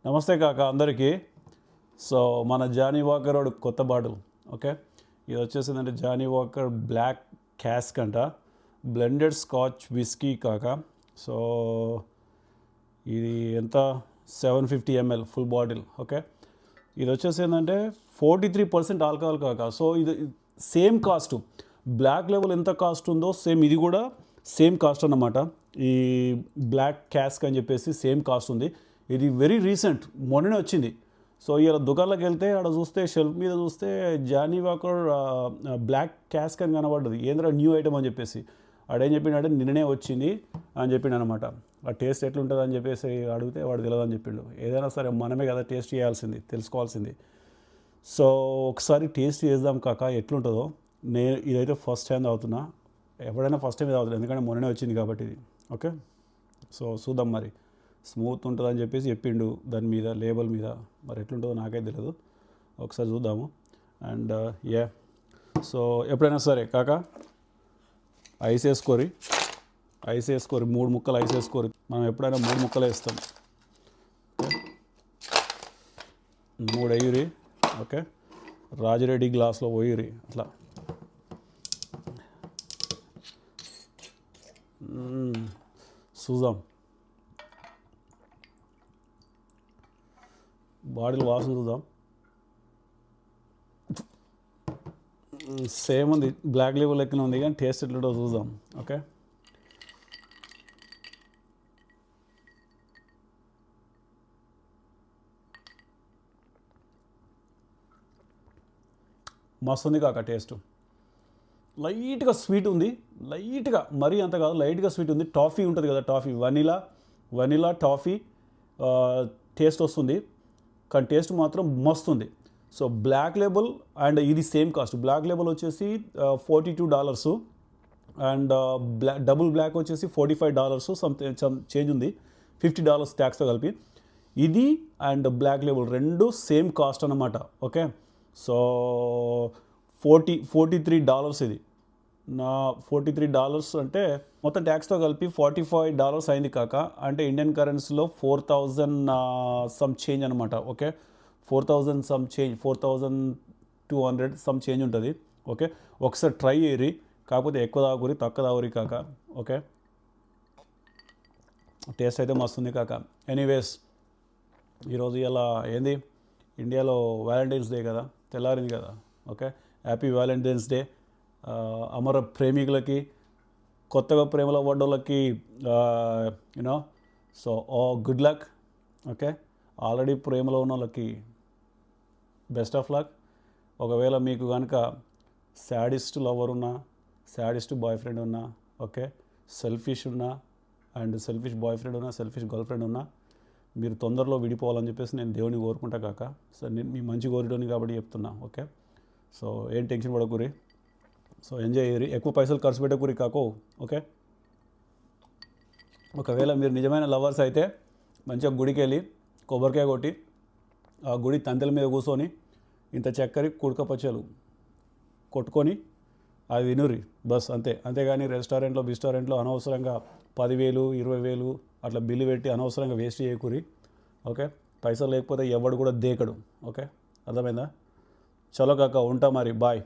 నమస్తే కాక అందరికీ. సో మన జానీ వాకర్ వాడు కొత్త బాటిల్. ఓకే, ఇది వచ్చేసిందంటే జానీ వాకర్ బ్లాక్ క్యాస్క్ అంట, బ్లెండెడ్ స్కాచ్ విస్కీ కాక. సో ఇది ఎంత 750 ml ఫుల్ బాటిల్. ఓకే, ఇది వచ్చేసిందంటే 43% ఆల్కహాల్ కాక. సో ఇది సేమ్ కాస్ట్, బ్లాక్ లెవెల్ ఎంత కాస్ట్ ఉందో సేమ్ ఇది కూడా సేమ్ కాస్ట్ అన్నమాట. ఈ బ్లాక్ క్యాస్క్ అని చెప్పేసి సేమ్ కాస్ట్ ఉంది. ఇది వెరీ రీసెంట్, మొన్ననే వచ్చింది. సో ఇలా దుకాణంలోకి వెళ్తే ఆడ చూస్తే షెల్ఫ్ మీద చూస్తే జానీ వాకర్ బ్లాక్ క్యాస్క్ అని కనబడ్డది. ఏంద్రా న్యూ ఐటమ్ అని చెప్పేసి ఆడేం చెప్పిండే, నిన్ననే వచ్చింది అని చెప్పిండు అనమాట. ఆ టేస్ట్ ఎట్లుంటుంది అని చెప్పేసి అడిగితే వాడు తెలియదని చెప్పిండు. ఏదైనా సరే మనమే కదా టేస్ట్ చేయాల్సింది, తెలుసుకోవాల్సింది. సో ఒకసారి టేస్ట్ చేద్దాం కాక ఎట్లుంటుందో. నేను ఇదైతే ఫస్ట్ టైం తాగుతున్నా, ఎవడైనా ఫస్ట్ టైం తాగుతుంది ఎందుకంటే మొన్ననే వచ్చింది కాబట్టి ఇది. ఓకే, సో చూద్దాం మరి. స్మూత్ ఉంటుందని చెప్పేసి చెప్పిండు దాని మీద, లేబుల్ మీద. మరి ఎట్లుంటుందో నాకైతే తెలియదు, ఒకసారి చూద్దాము. అండ్ సో ఎప్పుడైనా సరే కాక ఐస్ వేసుకోరి 3 ముక్కలు ఐస్ వేసుకోరి. మనం ఎప్పుడైనా 3 ముక్కలు వేస్తాం. 3 వేయురి. ఓకే, రాజిరెడ్డి గ్లాస్లో పోయిరి అట్లా. చూద్దాం, బాటిల్ వాసన చూద్దాం. సేమ్ ఉంది, బ్లాక్ లేబుల్ లెక్కన ఉంది, కానీ టేస్ట్ ఎట్లుంటో చూద్దాం. ఓకే, మస్తు ఉంది కాక. టేస్ట్ లైట్గా స్వీట్ ఉంది, లైట్గా మరీ అంత కాదు, లైట్గా స్వీట్ ఉంది. టాఫీ ఉంటుంది కదా, టాఫీ వనీలా టాఫీ టేస్ట్ వస్తుంది, కానీ టేస్ట్ మాత్రం మస్తు ఉంది. సో బ్లాక్ లేబుల్ అండ్ ఇది సేమ్ కాస్ట్. బ్లాక్ లేబుల్ వచ్చేసి $42 అండ్ డబుల్ బ్లాక్ వచ్చేసి $45, సమ్ చేంజ్ ఉంది, $50 ట్యాక్స్తో కలిపి. ఇది అండ్ బ్లాక్ లేబుల్ రెండు సేమ్ కాస్ట్ అన్నమాట. ఓకే, సో $43 ఇది. నా $43 అంటే మొత్తం ట్యాక్స్తో కలిపి $45 అయింది కాక. అంటే ఇండియన్ కరెన్సీలో 4000 సమ్ చేంజ్ అనమాట. Okay, 4000 some change, 4200 some change ఉంటుంది. ఓకే, ఒకసారి ట్రై చేయరి, కాకపోతే ఎక్కువ తాగురి, తక్కువ తాగురి కాక. ఓకే, టేస్ట్ అయితే మస్తుంది కాక. ఎనీవేస్, ఈరోజు ఇలా ఏంది, ఇండియాలో వ్యాలంటైన్స్ డే కదా, తెల్లారింది కదా. Okay, happy Valentine's day. అమర ప్రేమికులకి, కొత్తగా ప్రేమలో పడ్డోళ్ళకి you know, so good luck. Okay, already ప్రేమలో ఉన్న వాళ్ళకి బెస్ట్ ఆఫ్ లక్. ఒకవేళ మీకు కనుక సాడిస్ట్ లవర్ ఉన్నా, సాడిస్ట్ బాయ్ ఫ్రెండ్ ఉన్నా, ఓకే, సెల్ఫిష్ ఉన్నా అండ్ సెల్ఫిష్ బాయ్ ఫ్రెండ్ ఉన్నా, సెల్ఫిష్ గర్ల్ ఫ్రెండ్ ఉన్నా, మీరు తొందరలో విడిపోవాలని చెప్పేసి నేను దేవుని కోరుకుంటా కాక. సో నేను మీ మంచి కోరిటోని కాబట్టి చెప్తున్నా. ఓకే, సో ఏం టెన్షన్ పడకూరి, సో ఎంజాయ్ చేయరి, ఎక్కువ పైసలు ఖర్చు పెట్టకూరి కాకో. ఓకే, ఒకవేళ మీరు నిజమైన లవర్స్ అయితే మంచిగా గుడికి వెళ్ళి కొబ్బరికాయ కొట్టి ఆ గుడి తంతెల మీద కూర్చొని ఇంత చక్కెర కుడకపచ్చలు కొట్టుకొని అది వినురి బస్, అంతే. అంతేగాని రెస్టారెంట్లో అనవసరంగా 10,000 20,000 అట్లా బిల్లు పెట్టి అనవసరంగా వేస్ట్ చేయకూరి. ఓకే, పైసలు లేకపోతే ఎవడు కూడా దేకడు. ఓకే, అర్థమైందా? చలో కాక, ఉంటా మరి, బాయ్.